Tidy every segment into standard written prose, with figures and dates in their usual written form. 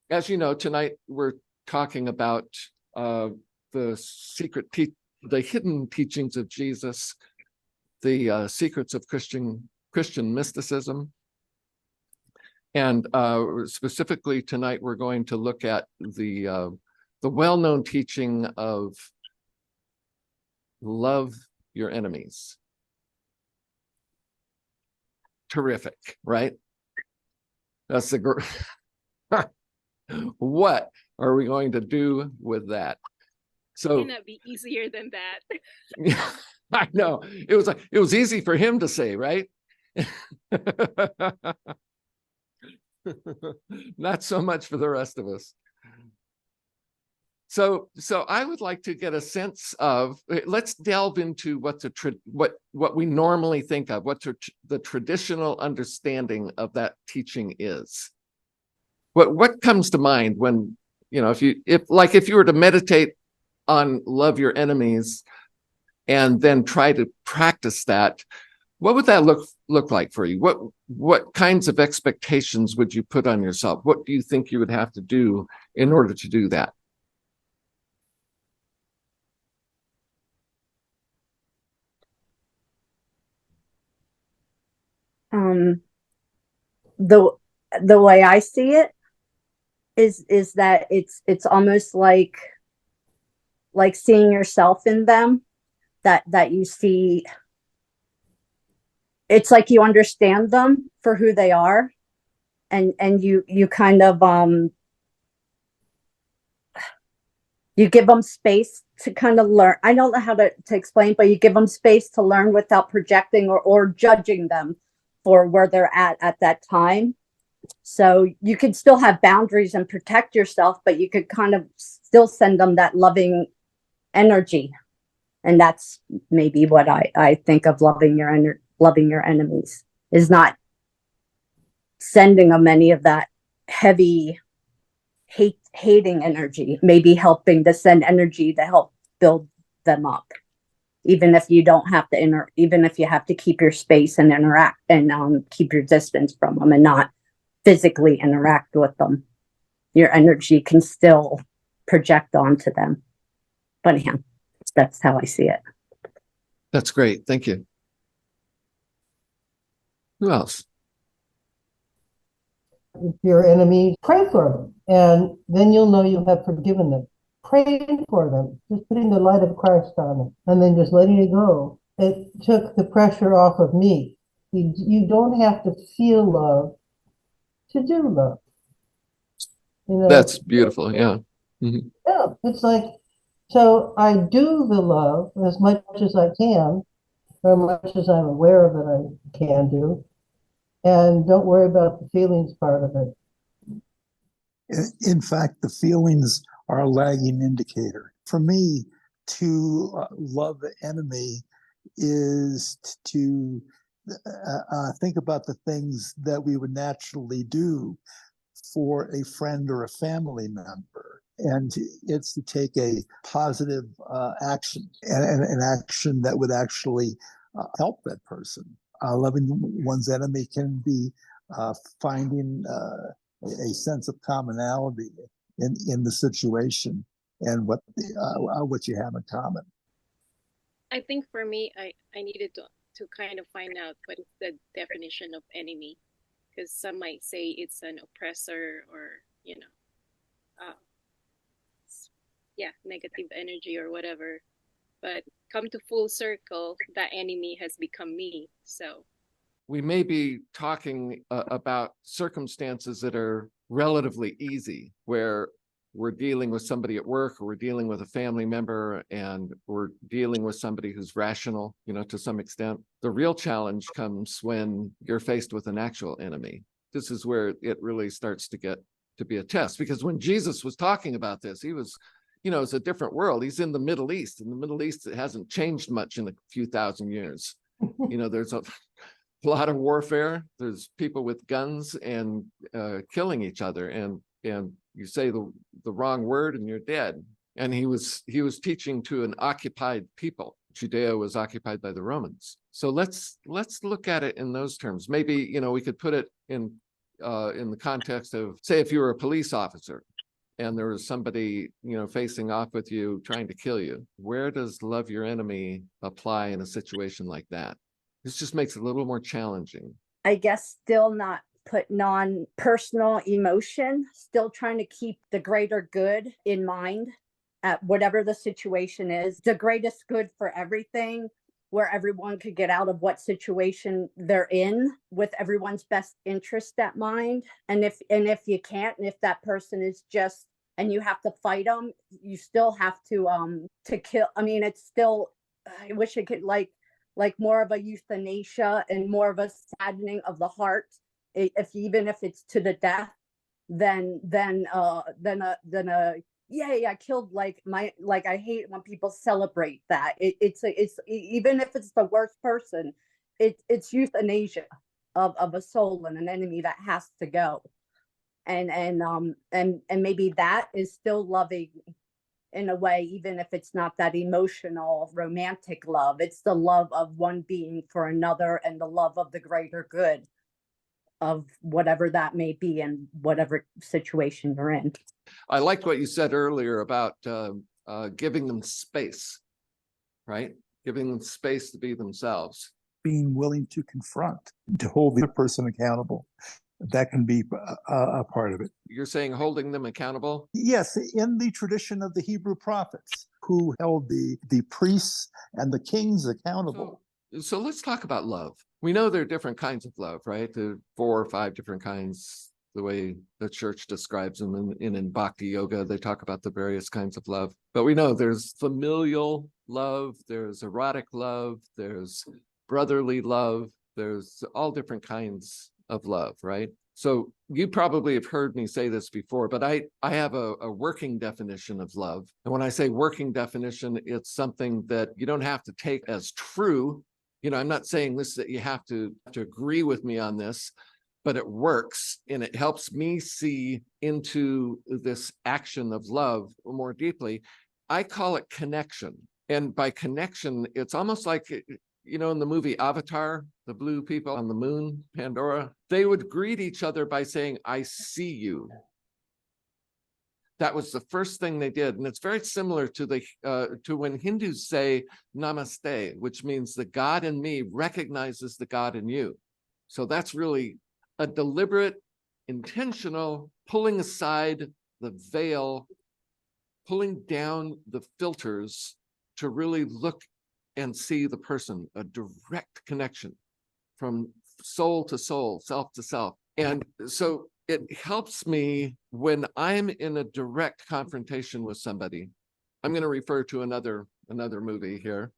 As you know, tonight we're talking about the the hidden teachings of Jesus, the secrets of Christian mysticism. And specifically tonight, we're going to look at the well-known teaching of love your enemies. Terrific, right? That's the what are we going to do with that? So it cannot be easier than that. I know. It was easy for him to say, right? Not so much for the rest of us. So I would like to get a sense of, let's delve into what we normally think of, what the traditional understanding of that teaching is. What comes to mind when, if you were to meditate on love your enemies and then try to practice that, what would that look like for you? What kinds of expectations would you put on yourself? What do you think you would have to do in order to do that? The way I see it is that it's almost like seeing yourself in them, that you see. It's like you understand them for who they are, and you kind of you give them space to kind of learn. I don't know how to explain, but you give them space to learn without projecting or judging them for where they're at that time. So you could still have boundaries and protect yourself, but you could kind of still send them that loving energy. And that's maybe what I think of loving your enemies, is not sending them any of that heavy hating energy, maybe helping to send energy to help build them up, even if you don't have to even if you have to keep your space and interact and keep your distance from them and not physically interact with them. Your energy can still project onto them. But yeah, that's how I see it. That's great. Thank you. Who else? If your enemy, pray for them, and then you'll know you have forgiven them. Praying for them, just putting the light of Christ on them, and then just letting it go. It took the pressure off of me. You don't have to feel love to do love. That's beautiful. Yeah. Mm-hmm. Yeah, it's like, so I do the love as much as I can, or as much as I'm aware of it I can do, and don't worry about the feelings part of it. In fact, the feelings are a lagging indicator. For me, to love the enemy is to think about the things that we would naturally do for a friend or a family member. And it's to take a positive action, and an action that would actually help that person. Loving one's enemy can be finding a sense of commonality in the situation and what you have in common. I think for me, I needed to kind of find out what is the definition of enemy, because some might say it's an oppressor or negative energy or whatever. But come to full circle, that enemy has become me. So we may be talking about circumstances that are relatively easy, where we're dealing with somebody at work, or we're dealing with a family member, and we're dealing with somebody who's rational, to some extent. The real challenge comes when you're faced with an actual enemy. This is where it really starts to get to be a test, because when Jesus was talking about this, he was, it's a different world. He's in the Middle East. In the Middle East, it hasn't changed much in a few thousand years. There's a lot of warfare. There's people with guns and killing each other, and you say the wrong word and you're dead. And he was teaching to an occupied people. Judea was occupied by the Romans. So let's look at it in those terms. Maybe we could put it in in the context of, say, if you were a police officer and there was somebody, facing off with you, trying to kill you, where does love your enemy apply in a situation like that? This just makes it a little more challenging. I guess still not putting on personal emotion, still trying to keep the greater good in mind at whatever the situation is, the greatest good for everything, where everyone could get out of what situation they're in with everyone's best interest at mind. And if you can't, and if that person is just, and you have to fight them, you still have to kill. I mean, it's still, I wish it could like more of a euthanasia and more of a saddening of the heart, even if it's to the death, than a yay, I killed I hate when people celebrate that. It's even if it's the worst person, it's euthanasia of a soul and an enemy that has to go. And maybe that is still loving in a way, even if it's not that emotional romantic love. It's the love of one being for another and the love of the greater good of whatever that may be in whatever situation you're in. I liked what you said earlier about giving them space, right? Giving them space to be themselves. Being willing to confront, to hold the other person accountable. That can be a part of it. You're saying holding them accountable? Yes, in the tradition of the Hebrew prophets, who held the priests and the kings accountable. So let's talk about love. We know there are different kinds of love, right? There are 4 or 5 different kinds, the way the church describes them in Bhakti Yoga. They talk about the various kinds of love. But we know there's familial love, there's erotic love, there's brotherly love, there's all different kinds of love, right? So you probably have heard me say this before, but I have a working definition of love. And when I say working definition, it's something that you don't have to take as true. I'm not saying this that you have to agree with me on this, but it works and it helps me see into this action of love more deeply. I call it connection. And by connection, it's almost like, in the movie Avatar, the blue people on the moon, Pandora, they would greet each other by saying, I see you. That was the first thing they did. And it's very similar to when Hindus say namaste, which means the God in me recognizes the God in you. So that's really a deliberate, intentional pulling aside the veil, pulling down the filters to really look and see the person, a direct connection from soul to soul, self to self. And so it helps me when I'm in a direct confrontation with somebody. I'm going to refer to another movie here.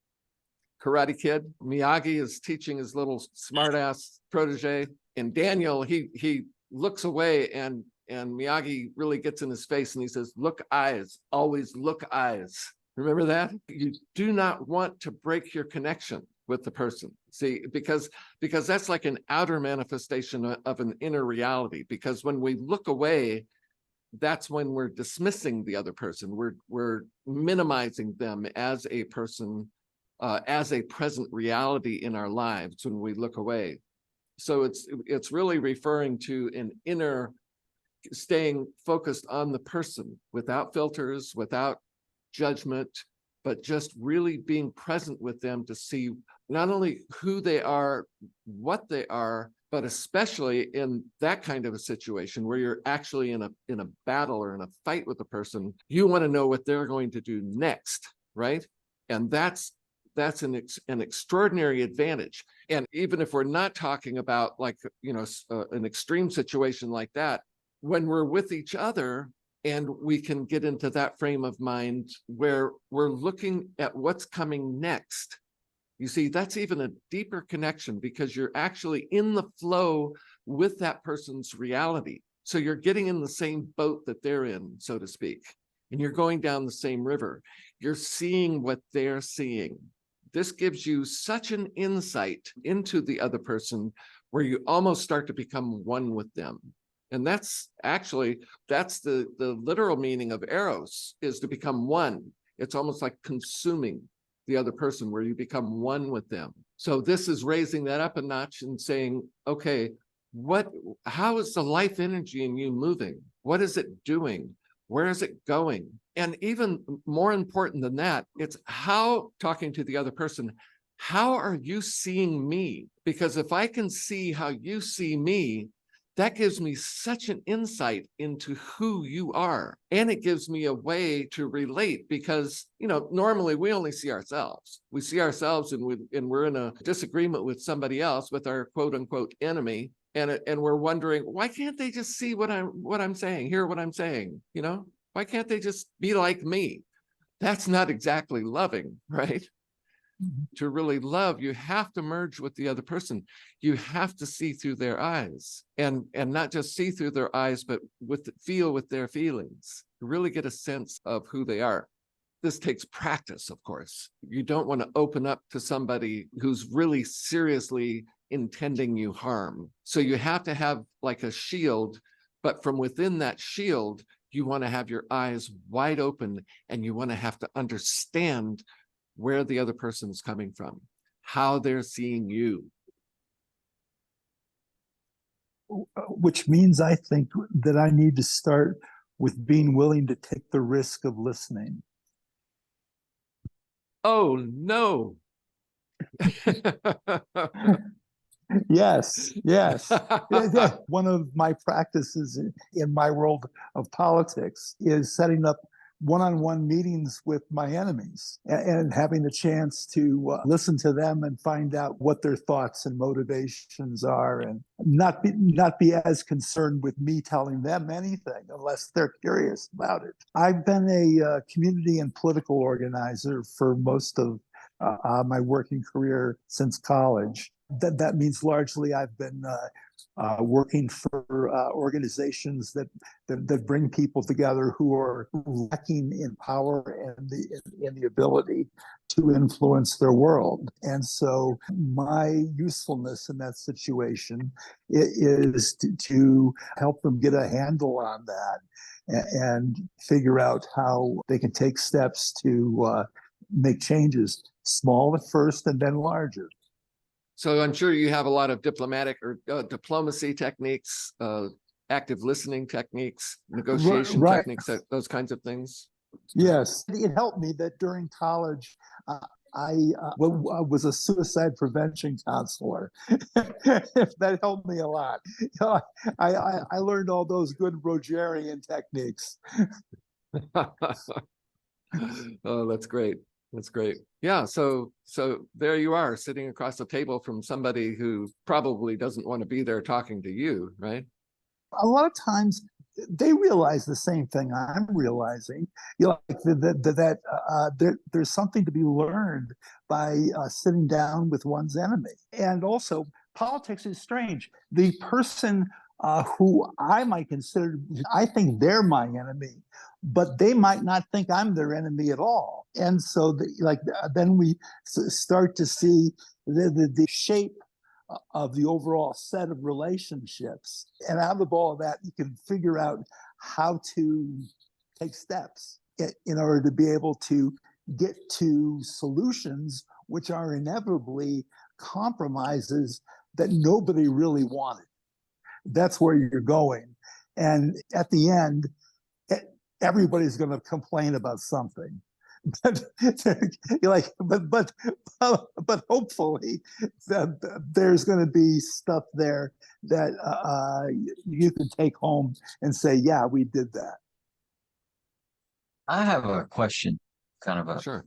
Karate Kid. Miyagi is teaching his little smartass protege, and Daniel, he looks away, and Miyagi really gets in his face and he says, look eyes, always look eyes. Remember that? You do not want to break your connection with the person. See, because that's like an outer manifestation of an inner reality. Because when we look away, that's when we're dismissing the other person. We're minimizing them as a person, as a present reality in our lives when we look away. So it's really referring to an inner, staying focused on the person without filters, without judgment, but just really being present with them to see not only who they are, what they are, but especially in that kind of a situation where you're actually in a battle or in a fight with a person, you want to know what they're going to do next, right? And that's an extraordinary advantage. And even if we're not talking about an extreme situation like that, when we're with each other, and we can get into that frame of mind where we're looking at what's coming next. You see, that's even a deeper connection because you're actually in the flow with that person's reality. So you're getting in the same boat that they're in, so to speak, and you're going down the same river. You're seeing what they're seeing. This gives you such an insight into the other person where you almost start to become one with them. And that's the literal meaning of eros, is to become one. It's almost like consuming the other person where you become one with them. So this is raising that up a notch and saying, okay, how is the life energy in you moving? What is it doing? Where is it going? And even more important than that, it's how, talking to the other person, how are you seeing me? Because if I can see how you see me, that gives me such an insight into who you are. And it gives me a way to relate because, normally we only see ourselves. We see ourselves and we're in a disagreement with somebody else, with our quote unquote enemy. And we're wondering, why can't they just see what I'm saying, hear what I'm saying? Why can't they just be like me? That's not exactly loving, right? To really love, you have to merge with the other person. You have to see through their eyes, and not just see through their eyes, but feel with their feelings, really get a sense of who they are. This takes practice, of course. You don't want to open up to somebody who's really seriously intending you harm. So you have to have like a shield, but from within that shield, you want to have your eyes wide open, and you want to have to understand where the other person's coming from, how they're seeing you. Which means I think that I need to start with being willing to take the risk of listening. Oh, no. Yes. One of my practices in my world of politics is setting up one-on-one meetings with my enemies and having the chance to listen to them and find out what their thoughts and motivations are, and not be as concerned with me telling them anything unless they're curious about it. I've been a community and political organizer for most of my working career since college. That means largely I've been working for organizations that bring people together who are lacking in power and in the ability to influence their world. And so my usefulness in that situation is to help them get a handle on that and figure out how they can take steps to make changes, small at first and then larger. So I'm sure you have a lot of diplomatic or diplomacy techniques, active listening techniques, negotiation Right. techniques, those kinds of things. Yes, it helped me that during college, I was a suicide prevention counselor. That helped me a lot. I learned all those good Rogerian techniques. Oh, that's great. That's great. Yeah. So there you are, sitting across the table from somebody who probably doesn't want to be there talking to you, right? A lot of times they realize the same thing I'm realizing. Like there's something to be learned by sitting down with one's enemy. And also, politics is strange. The person who I might consider, I think they're my enemy, but they might not think I'm their enemy at all. And so, then we start to see the shape of the overall set of relationships. And out of all of that, you can figure out how to take steps in order to be able to get to solutions which are inevitably compromises that nobody really wanted. That's where you're going. And at the end, everybody's going to complain about something. But hopefully there's going to be stuff there that you can take home and say, yeah, we did that. I have a question, kind of Sure.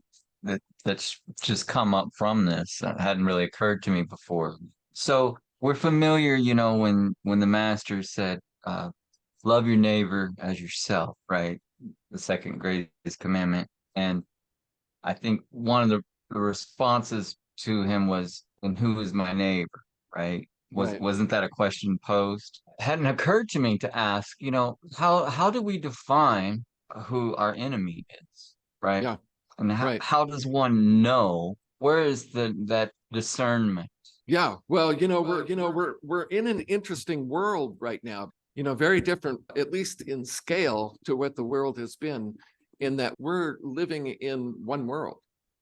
that's just come up from this that hadn't really occurred to me before. So we're familiar, when the master said, love your neighbor as yourself, right? The second greatest commandment. And I think one of the responses to him was, and who is my neighbor, right? Wasn't that a question posed? It hadn't occurred to me to ask, how do we define who our enemy is, right? Yeah. And how does one know? Where is that discernment? Yeah. Well, we're in an interesting world right now, very different, at least in scale, to what the world has been, in that we're living in one world.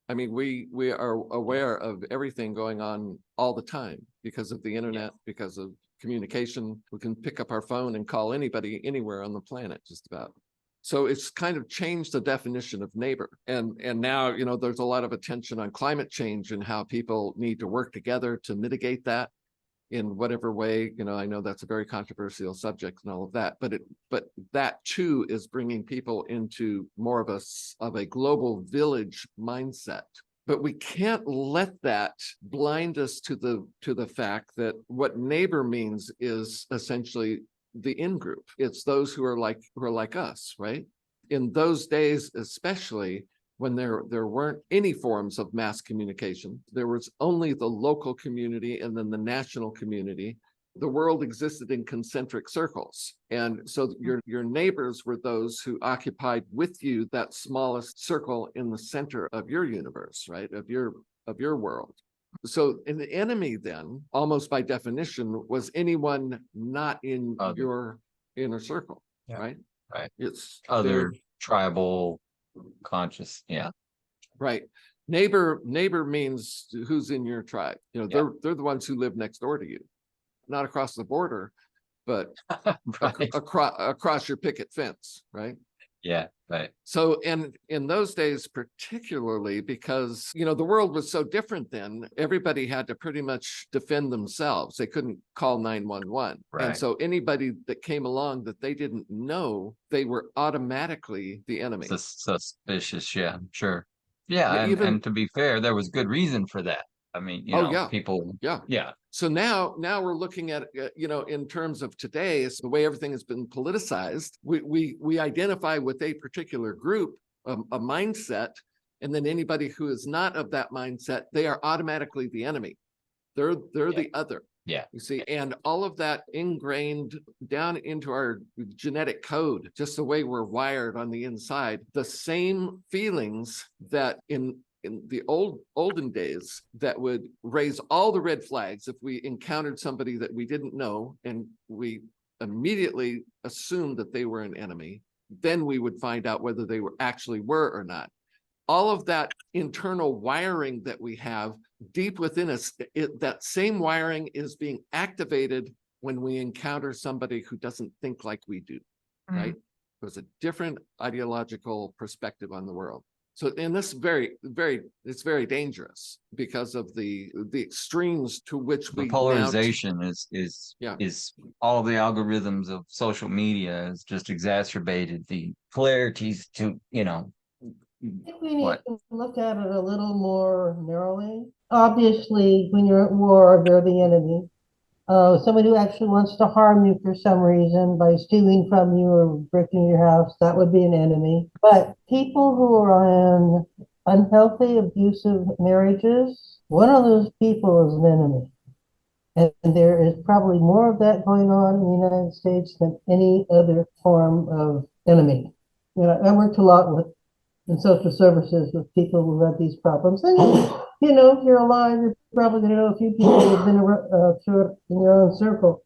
I mean, we are aware of everything going on all the time because of the internet, because of communication. We can pick up our phone and call anybody anywhere on the planet, just about. So it's kind of changed the definition of neighbor. And now, there's a lot of attention on climate change and how people need to work together to mitigate that in whatever way. I know that's a very controversial subject and all of that, but that too is bringing people into more of a global village mindset. But we can't let that blind us to the fact that what neighbor means is essentially the in-group. It's those who are like us, right? In those days, especially when there weren't any forms of mass communication, there was only the local community and then the national community. The world existed in concentric circles. And so your neighbors were those who occupied with you that smallest circle in the center of your universe, right? Of your world. So an enemy then, almost by definition, was anyone not in your inner circle, right? Right. It's Other tribal conscious. Yeah. Right. Neighbor means who's in your tribe. They're the ones who live next door to you. Not across the border, but Right. across your picket fence, right? Yeah, right. So, and in those days, particularly because, the world was so different then, everybody had to pretty much defend themselves. They couldn't call 911. Right. And so anybody that came along that they didn't know, they were automatically the enemy. Suspicious, yeah, sure. Yeah, Yeah, and to be fair, there was good reason for that. I mean, people. Yeah. So now we're looking at, in terms of today, the way everything has been politicized, we identify with a particular group, a mindset, and then anybody who is not of that mindset, they are automatically the enemy. They're the other. Yeah. You see, and all of that ingrained down into our genetic code, just the way we're wired on the inside, the same feelings that in the olden days that would raise all the red flags if we encountered somebody that we didn't know and we immediately assumed that they were an enemy, then we would find out whether they actually were or not. All of that internal wiring that we have deep within us, that same wiring is being activated when we encounter somebody who doesn't think like we do, right? There's a different ideological perspective on the world. So, and this it's very dangerous because of the extremes to which the polarization is all the algorithms of social media has just exacerbated the polarities to, I think we need to look at it a little more narrowly. Obviously, when you're at war, they're the enemy. Somebody who actually wants to harm you for some reason by stealing from you or breaking your house, that would be an enemy. But people who are in unhealthy, abusive marriages, one of those people is an enemy. And there is probably more of that going on in the United States than any other form of enemy. I worked a lot in social services with people who have these problems. And, if you're alive, you're probably going to know a few people who've been through it in your own circle.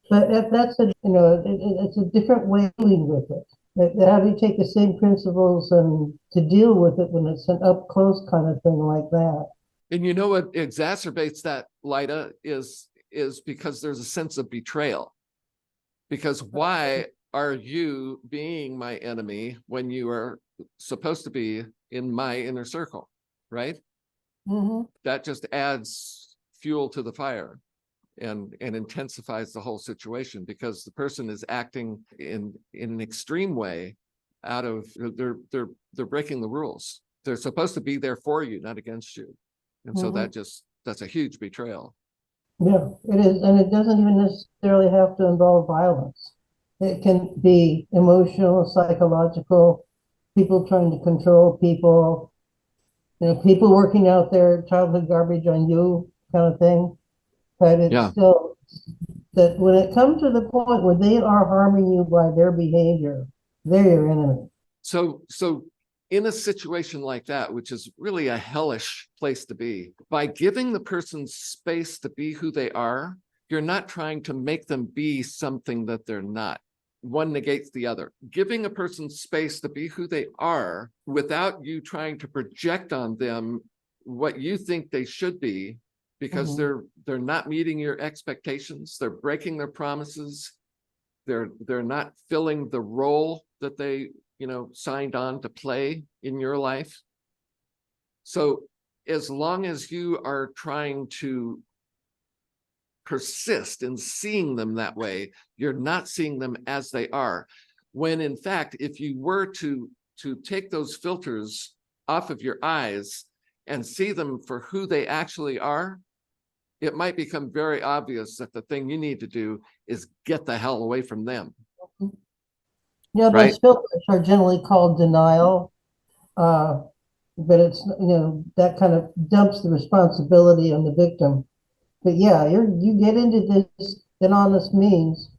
But that's it's a different way of dealing with it. How do you take the same principles and to deal with it when it's an up close kind of thing like that? And you know what exacerbates that, Lyda, is because there's a sense of betrayal. Because why are you being my enemy when you are supposed to be in my inner circle, right? Mm-hmm. That just adds fuel to the fire and intensifies the whole situation because the person is acting in an extreme way out of they're breaking the rules. They're supposed to be there for you, not against you. And so that's a huge betrayal. Yeah, it is. And it doesn't even necessarily have to involve violence. It can be emotional, psychological, people trying to control people, people working out their childhood garbage on you kind of thing. But it's still that when it comes to the point where they are harming you by their behavior, they're your enemy. So in a situation like that, which is really a hellish place to be, by giving the person space to be who they are, you're not trying to make them be something that they're not. One negates the other. Giving a person space to be who they are without you trying to project on them what you think they should be because Mhm. they're not meeting your expectations. They're breaking their promises. They're not filling the role that they, signed on to play in your life. So as long as you are trying to persist in seeing them that way, you're not seeing them as they are. When in fact, if you were to take those filters off of your eyes and see them for who they actually are, it might become very obvious that the thing you need to do is get the hell away from them. Yeah, Right? those filters are generally called denial, uh, but it's, that kind of dumps the responsibility on the victim. But yeah, you get into this honest means,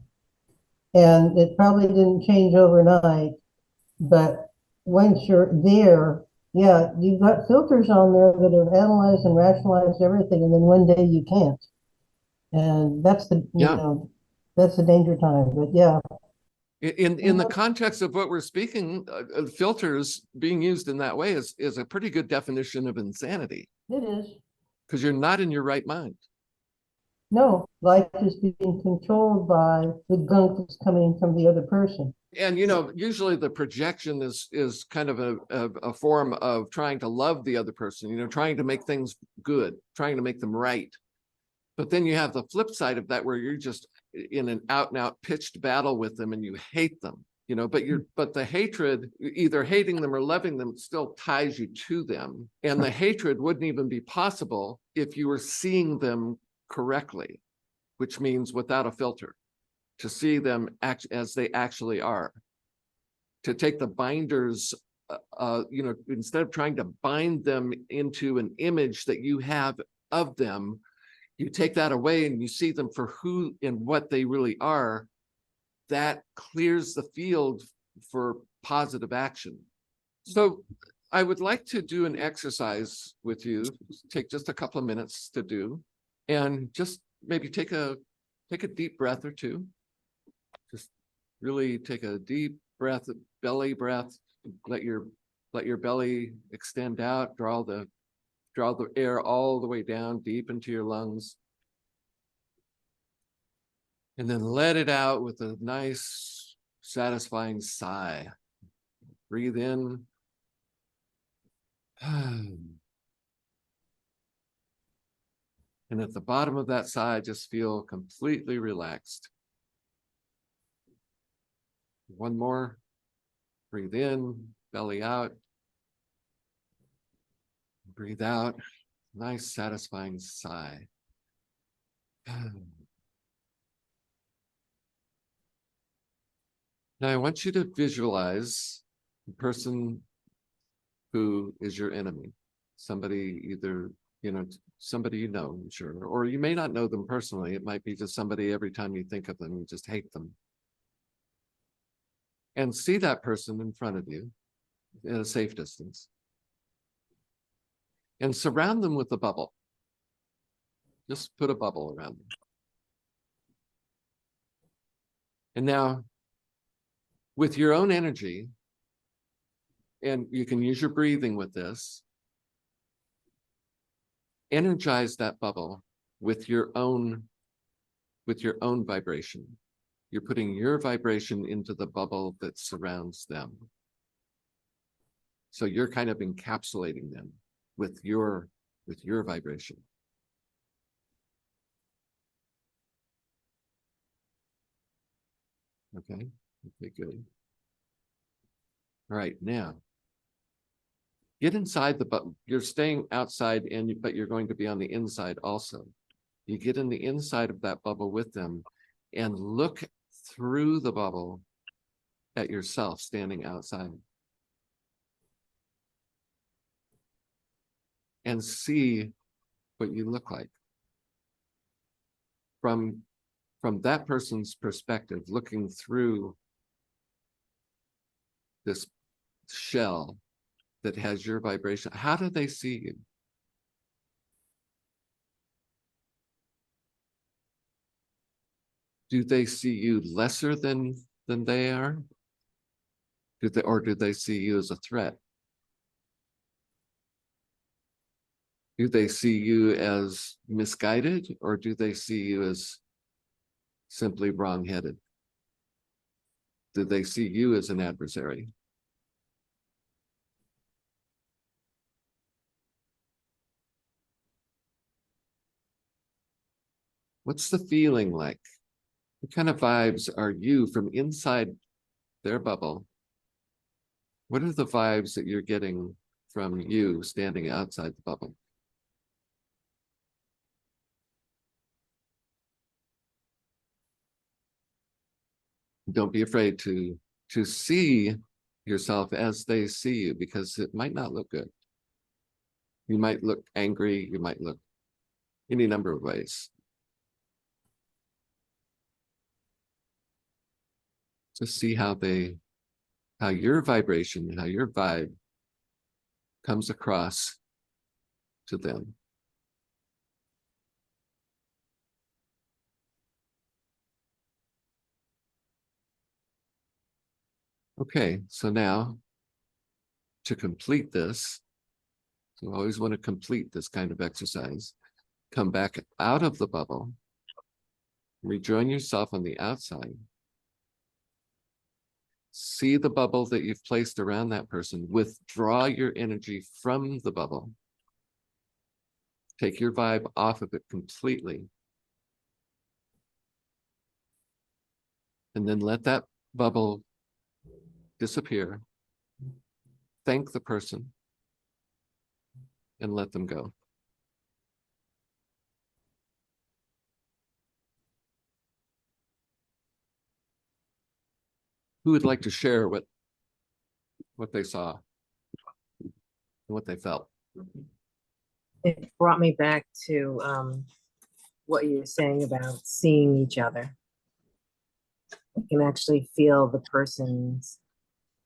and it probably didn't change overnight, but once you're there, yeah, you've got filters on there that have analyzed and rationalized everything, and then one day you can't. And that's Yeah. that's the danger time. But yeah. In the context of what we're speaking, filters being used in that way is a pretty good definition of insanity, It is. because you're not in your right mind. No, life is being controlled by the gunk that's coming from the other person. And usually the projection is kind of a form of trying to love the other person, trying to make things good, trying to make them right. But then you have the flip side of that, where you're just in an out and out pitched battle with them and you hate them, but the hatred, either hating them or loving them, still ties you to them. And the hatred wouldn't even be possible if you were seeing them correctly, which means without a filter, to see them as they actually are, to take the binders, instead of trying to bind them into an image that you have of them, you take that away and you see them for who and what they really are. That clears the field for positive action. So I would like to do an exercise with you, take just a couple of minutes to do, and just maybe take a deep breath or two. Just really take a deep breath, belly breath. Let your belly extend out, draw the air all the way down deep into your lungs. And then let it out with a nice, satisfying sigh. Breathe in. And at the bottom of that sigh, just feel completely relaxed. One more. Breathe in, belly out. Breathe out. Nice, satisfying sigh. Now I want you to visualize the person who is your enemy. Somebody either, somebody sure, or you may not know them personally. It might be just somebody, every time you think of them, you just hate them. And see that person in front of you at a safe distance. And surround them with a bubble. Just put a bubble around them. And now, with your own energy, and you can use your breathing with this, energize that bubble with your own vibration. You're putting your vibration into the bubble that surrounds them. So you're kind of encapsulating them with your vibration. Okay, good. All right, now get inside the bubble. You're staying outside, but you're going to be on the inside also. You get in the inside of that bubble with them and look through the bubble at yourself standing outside. And see what you look like. From that person's perspective, looking through this shell that has your vibration, how do they see you? Do they see you lesser than they are? Or do they see you as a threat? Do they see you as misguided, or do they see you as simply wrong-headed? Do they see you as an adversary? What's the feeling like? What kind of vibes are you from inside their bubble? What are the vibes that you're getting from you standing outside the bubble? Don't be afraid to see yourself as they see you, because it might not look good. You might look angry, you might look any number of ways. Just see how your vibration, how your vibe comes across to them. Okay, so now to complete this, so I always want to complete this kind of exercise, come back out of the bubble, rejoin yourself on the outside. See the bubble that you've placed around that person. Withdraw your energy from the bubble. Take your vibe off of it completely. And then let that bubble disappear. Thank the person and let them go. Who would like to share what they saw and what they felt? It brought me back to what you were saying about seeing each other. I can actually feel the person's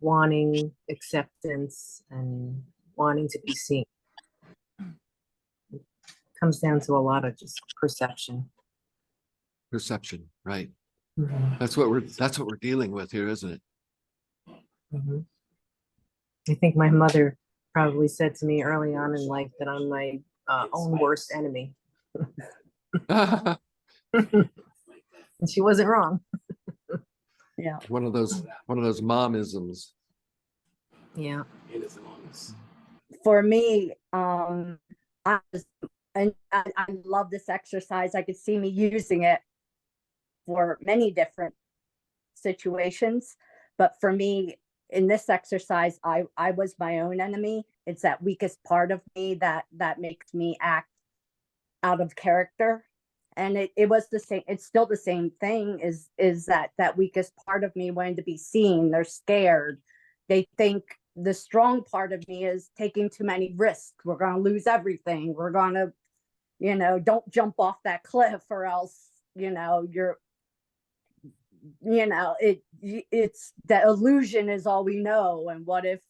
wanting acceptance and wanting to be seen. It comes down to a lot of just perception. Perception, right? Mhm. That's what we're dealing with here, isn't it? Mhm. I think my mother probably said to me early on in life that I'm my own worst enemy. And she wasn't wrong. Yeah. One of those momisms. Yeah. For me, I love this exercise. I could see me using it for many different situations, but for me, in this exercise, I was my own enemy. It's that weakest part of me that makes me act out of character. And it was the same, it's still the same thing, is that weakest part of me wanting to be seen. They're scared. They think the strong part of me is taking too many risks. We're going to lose everything. We're going to, don't jump off that cliff, or else, it's the illusion is all we know. And what if,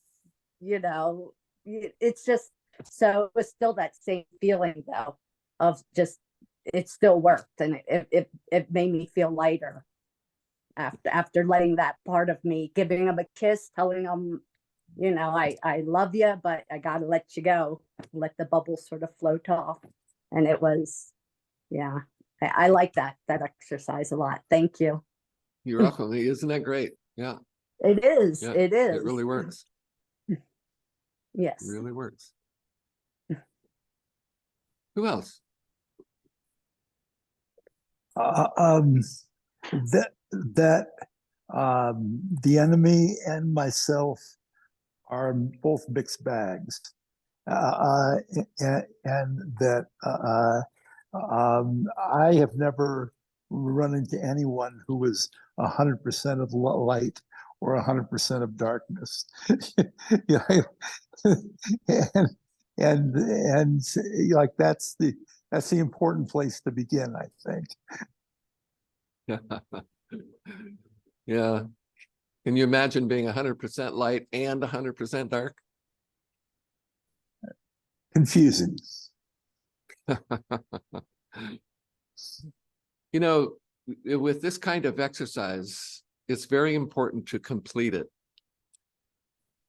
it's just, so it was still that same feeling though, of just, it still worked, and it made me feel lighter after letting that part of me, giving him a kiss, telling him, I love you, but I gotta let you go, let the bubble sort of float off. And it was, yeah, I like that exercise a lot. Thank you. You're welcome. Isn't that great? Yeah. It is. Yeah, It is. It really works. Yes. It really works. Who else? That the enemy and myself are both mixed bags, and that I have never run into anyone who was 100% of light or 100% of darkness. and like that's the important place to begin, I think. Yeah. Can you imagine being 100% light and 100% dark? Confusing. With this kind of exercise, it's very important to complete it.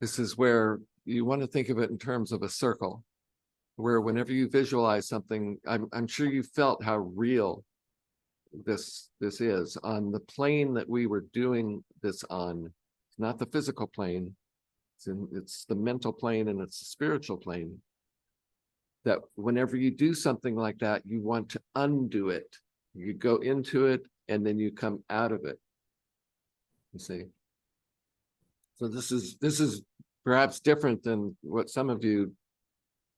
This is where you want to think of it in terms of a circle. where whenever you visualize something, I'm sure you felt how real this is on the plane that we were doing this on. It's not the physical plane, it's the mental plane, and it's the spiritual plane. That whenever you do something like that, you want to undo it. You go into it and then you come out of it. You see. So this is perhaps different than what some of you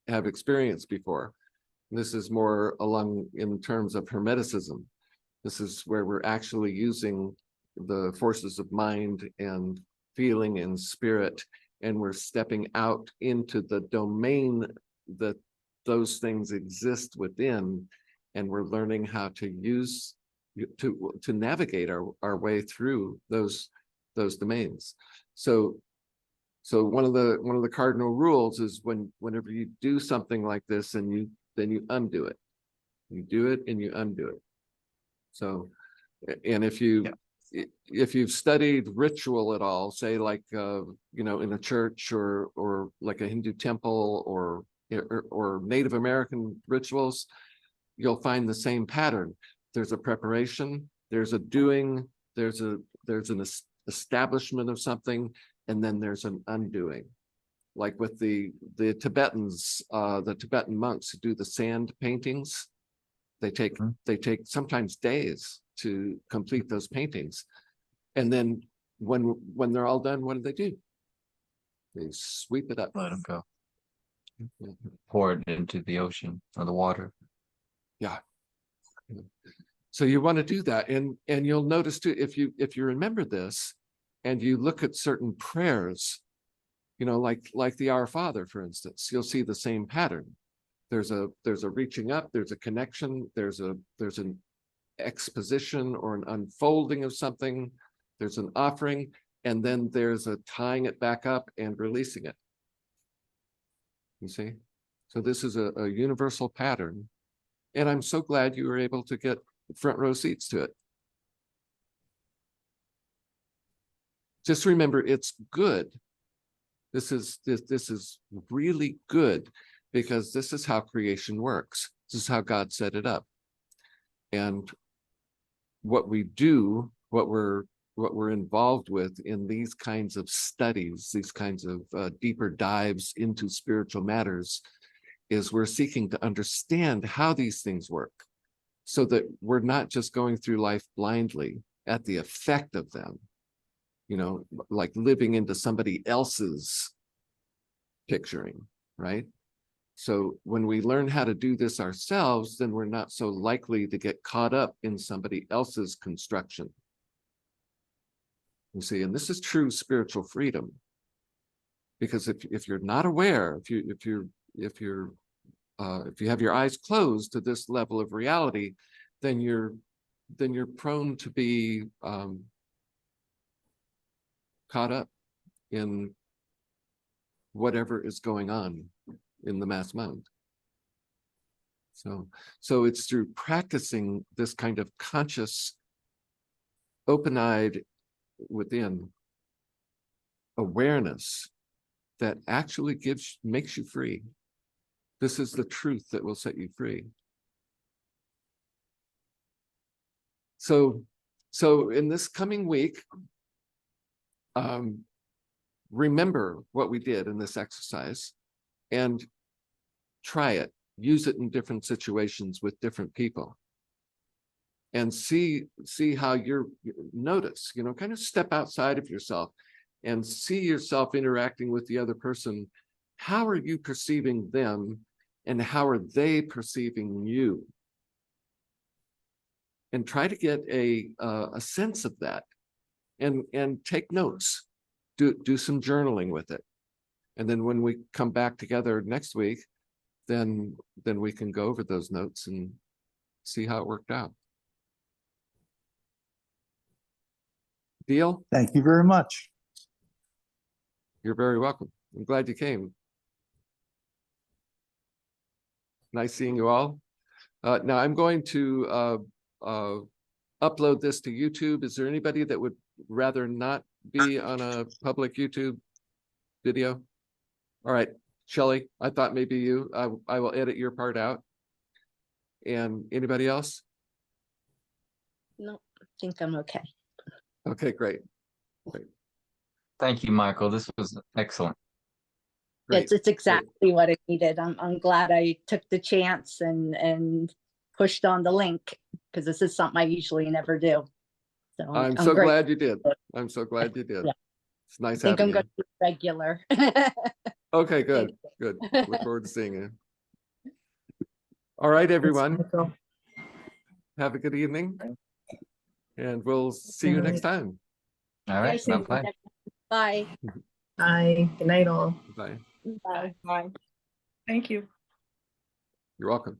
have experienced before. This is more along in terms of Hermeticism. This is where we're actually using the forces of mind and feeling and spirit, and we're stepping out into the domain that those things exist within, and we're learning how to use to navigate our way through those domains. So one of the cardinal rules is whenever you do something like this, and then you undo it. You do it and you undo it. So, and if you've studied ritual at all, say like in a church or like a Hindu temple or Native American rituals, you'll find the same pattern. There's a preparation, there's a doing, there's an establishment of something, and then there's an undoing. Like with the Tibetans, the Tibetan monks who do the sand paintings, they take sometimes days to complete those paintings. And then when they're all done, what do? They sweep it up. Let them go. Pour it into the ocean or the water. Yeah. So you want to do that, and you'll notice too, if you remember this, and you look at certain prayers, like the Our Father, for instance, you'll see the same pattern. There's a reaching up, there's a connection, there's an exposition or an unfolding of something, there's an offering, and then there's a tying it back up and releasing it. You see? So this is a universal pattern. And I'm so glad you were able to get front row seats to it. Just remember, it's good. This is really good, because this is how creation works. This is how God set it up. And what we do, what we're involved with in these kinds of studies, these kinds of deeper dives into spiritual matters, is we're seeking to understand how these things work, so that we're not just going through life blindly at the effect of them, like living into somebody else's picturing, right? So when we learn how to do this ourselves, then we're not so likely to get caught up in somebody else's construction. You see, and this is true spiritual freedom, because if you're not aware, if you have your eyes closed to this level of reality, then you're prone to be caught up in whatever is going on in the mass mind. So it's through practicing this kind of conscious, open-eyed within awareness that actually makes you free. This is the truth that will set you free. So in this coming week, remember what we did in this exercise and try it. Use it in different situations with different people, and see how you're notice, kind of step outside of yourself and see yourself interacting with the other person. How are you perceiving them, and how are they perceiving you? And try to get a sense of that, and take notes. Do some journaling with it, and then when we come back together next week, then we can go over those notes and see how it worked out. Deal? Thank you very much. You're very welcome. I'm glad you came. Nice seeing you all. Now I'm going to upload this to YouTube. Is there anybody that would rather not be on a public YouTube video? All right. Shelley, I thought maybe you, I will edit your part out. And anybody else? No, I think I'm okay. Okay, great. Thank you, Michael. This was excellent. Great. It's exactly what I needed. I'm glad I took the chance and pushed on the link, because this is something I usually never do. So I'm so great. glad you did. I'm so glad you did. Yeah. It's nice I think having I'm you. going to be regular. Okay, good, good. Look forward to seeing you. All right, everyone. Michael. Have a good evening. And we'll see you next time. All right. Okay, Bye-bye. Bye. Bye. Good night, all. Bye. Bye. Bye. Thank you. You're welcome.